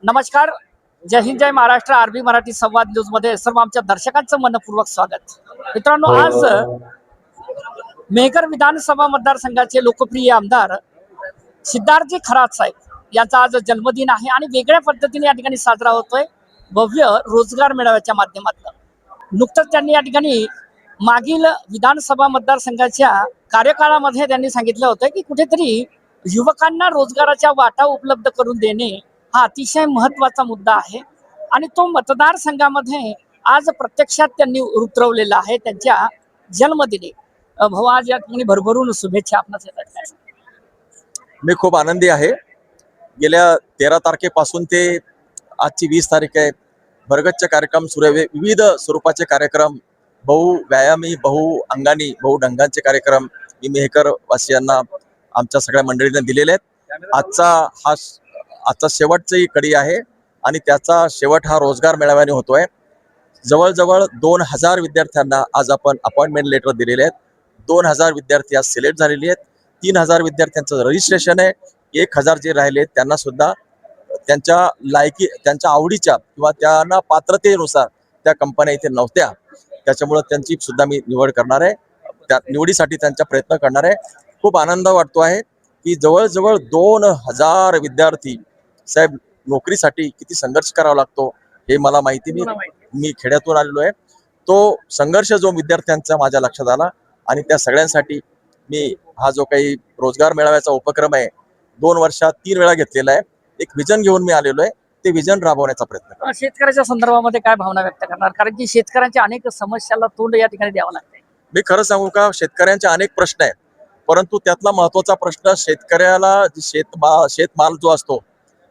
नमस्कार, जय हिंद, जय महाराष्ट्र. आरबी मराठी संवाद न्यूज मध्ये सर्व आमच्या दर्शकांचं मनपूर्वक स्वागत. मित्रांनो, आज मेहकर विधानसभा मतदारसंघाचे लोकप्रिय आमदार सिद्धार्थजी खरात साहेब यांचा आज जन्मदिन आहे आणि वेगळ्या पद्धतीने या ठिकाणी साजरा होतोय भव्य रोजगार मेळाव्याच्या माध्यमातून. नुकतंच त्यांनी या ठिकाणी मागील विधानसभा मतदारसंघाच्या कार्यकाळामध्ये त्यांनी सांगितलं होतं की कुठेतरी युवकांना रोजगाराच्या वाटा उपलब्ध करून देणे हा अतिशय महत्त्वाचा मुद्दा आहे आणि तो मतदारसंघामध्ये आज प्रत्यक्षात त्यांनी उतरवलेला आहे त्यांच्या जन्मदिनी. भाऊ, आज या ठिकाणी भरभरून शुभेच्छा आपणास येतात. मी खूप आनंदी आहे. गेल्या 13 तारखेपासून ते आजची 20 तारीख आहे. भरगच्च कार्यक्रम सुरू आहे. विविध स्वरूपाचे कार्यक्रम, बहुव्यायामी, बहुअंगानी, बहुढंगांचे कार्यक्रम मी मेहकर वासियांना, आमच्या सगळ्या मंडळींना दिलेले आहेत. आजचा शेवटची कडी आहे आणि त्याचा शेवट हा रोजगार मेळाव्याने होतोय. जवळजवळ 2000 विद्यार्थ्यांना आज आपण अपॉइंटमेंट लेटर दिलेले आहेत. 2000 विद्यार्थी आज सिलेक्ट झालेले आहेत. 3000 विद्यार्थ्यांचं रजिस्ट्रेशन आहे. 1000 जे राहिले त्यांना सुद्धा त्यांच्या लायकी, त्यांच्या आवडीच्या किंवा त्यांना पात्रतेनुसार त्या कंपन्या इथे नव्हत्या, त्याच्यामुळे त्यांची सुद्धा मी निवड करणार आहे. त्या निवडीसाठी त्यांचा प्रयत्न करणार आहे. खूप आनंद वाटतो आहे की जवळजवळ 2000 विद्यार्थी, साहेब, नोकरीसाठी किती संघर्ष करावा लागतो हे मला माहिती. मी खेड्यातून आलेलो आहे. तो संघर्ष जो विद्यार्थ्यांचा माझ्या लक्षात आला आणि त्या सगळ्यांसाठी मी हा जो काही रोजगार मेळाव्याचा उपक्रम आहे 2 वर्षात 3 वेळा घेतलेला आहे. एक विजन घेऊन मी आलेलो आहे. ते विजन राबवण्याचा प्रयत्न करतो. शेतकऱ्याच्या संदर्भामध्ये काय भावना व्यक्त करणार, कारण की शेतकऱ्यांच्या अनेक समस्याला तोंड या ठिकाणी द्यावं लागतंय. मी खरं सांगू का, शेतकऱ्यांचे अनेक प्रश्न आहेत, परंतु त्यातला महत्वाचा प्रश्न शेतकऱ्याला शेतमाल जो असतो,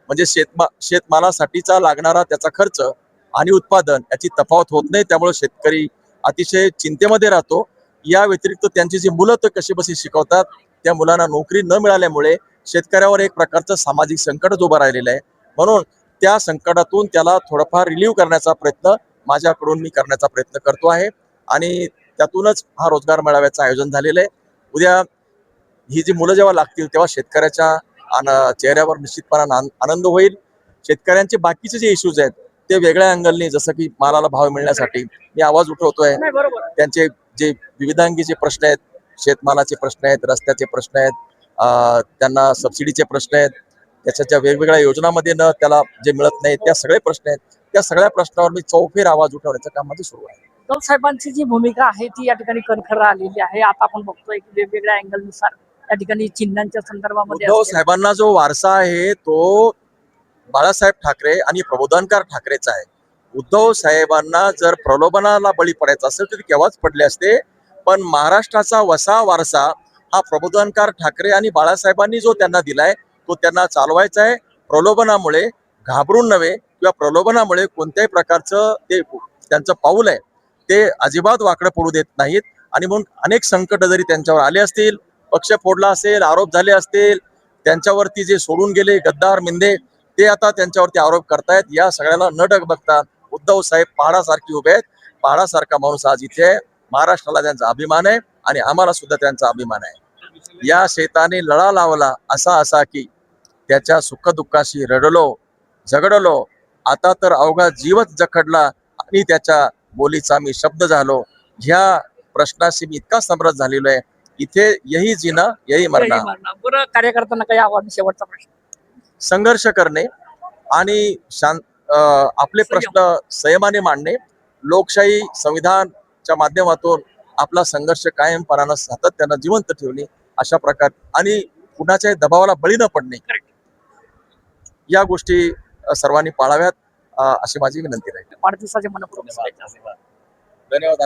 म्हणजे शेतमालासाठीचा लागणारा त्याचा खर्च आणि उत्पादन याची तफावत होत नाही. त्यामुळे शेतकरी अतिशय चिंतेमध्ये राहतो. या व्यतिरिक्त त्यांची जी मुलं तर कशी बशी शिकवतात, त्या मुलांना नोकरी न मिळाल्यामुळे शेतकऱ्यावर एक प्रकारचं सामाजिक संकटच उभं राहिलेलं आहे. म्हणून त्या संकटातून त्याला थोडंफार रिलीव्ह करण्याचा प्रयत्न माझ्याकडून मी करण्याचा प्रयत्न करतो आहे आणि त्यातूनच हा रोजगार मेळाव्याचं आयोजन झालेलं आहे. उद्या ही जी मुलं जेव्हा लागतील तेव्हा शेतकऱ्याच्या चेहऱ्यावर निश्चितपणे आनंद होईल. शेतकऱ्यांचे बाकीचे जे इश्यूज आहेत ते वेगळ्या अँगलने, जसं की मालाला भाव मिळण्यासाठी मी आवाज उठवतोय. त्यांचे जे विविधांगीचे प्रश्न आहेत, शेतमालाचे प्रश्न आहेत, रस्त्याचे प्रश्न आहेत, त्यांना सबसिडीचे प्रश्न आहेत, त्याच्या ज्या वेगवेगळ्या योजनांमध्ये त्याला जे मिळत नाही त्या सगळे प्रश्न आहेत. त्या सगळ्या प्रश्नावर मी चौफेर आवाज उठवण्याचं काम माझं सुरू आहे. उद्धव साहेबांची जी भूमिका आहे ती या ठिकाणी कणखर आलेली आहे. आता आपण बघतोय की वेगवेगळ्या अँगलनुसार या ठिकाणी चिन्हांच्या संदर्भामध्ये उद्धव साहेबांना जो वारसा आहे तो बाळासाहेब ठाकरे आणि प्रबोधनकार ठाकरेचा आहे. उद्धव साहेबांना जर प्रलोभनाला बळी पडायचं असेल तर केव्हाच पडले असते, पण महाराष्ट्राचा वसा वारसा हा प्रबोधनकार ठाकरे आणि बाळासाहेबांनी जो त्यांना दिलाय तो त्यांना चालवायचा आहे. प्रलोभनामुळे घाबरून नव्हे किंवा प्रलोभनामुळे कोणत्याही प्रकारचं ते त्यांचं पाऊल आहे ते अजिबात वाकडं पडू देत नाहीत. आणि म्हणून अनेक संकट जरी त्यांच्यावर आले असतील, पक्ष फोडला असेल, आरोप झाले असतील, त्यांच्यावरती जे सोडून गेले गद्दार मिंदे ते आता त्यांच्यावरती आरोप करतायत, या सगळ्याला न डग बघता उद्धव साहेब पहाडासारखी उभे आहेत. पहाडासारखा माणूस आज इथे आहे. महाराष्ट्राला त्यांचा अभिमान आहे आणि आम्हाला सुद्धा त्यांचा अभिमान आहे. या शेताने लळा लावला असा की त्याच्या सुखदुःखाशी रडलो झगडलो, आता तर अवघा जीवच जखडला आणि त्याच्या बोलीचा मी शब्द झालो. ह्या प्रश्नाशी मी इतका समरस झालेलो आहे. इथे यही जीना यही मरना. बरं, कार्यकर्त्यांना काही आव्हान, शेवटचा प्रश्न. संघर्ष करणे आणि आपले प्रश्न संयमाने मांडणे, लोकशाही संविधानच्या माध्यमातून आपला संघर्ष कायमपणानं सातत्यानं जिवंत ठेवणे, अशा प्रकार आणि कुणाच्याही दबावाला बळी न पडणे, या गोष्टी सर्वांनी पाळाव्यात अशी माझी विनंती राहील. वाढदिवसाच्या मनपूर्वक शुभेच्छा. धन्यवाद.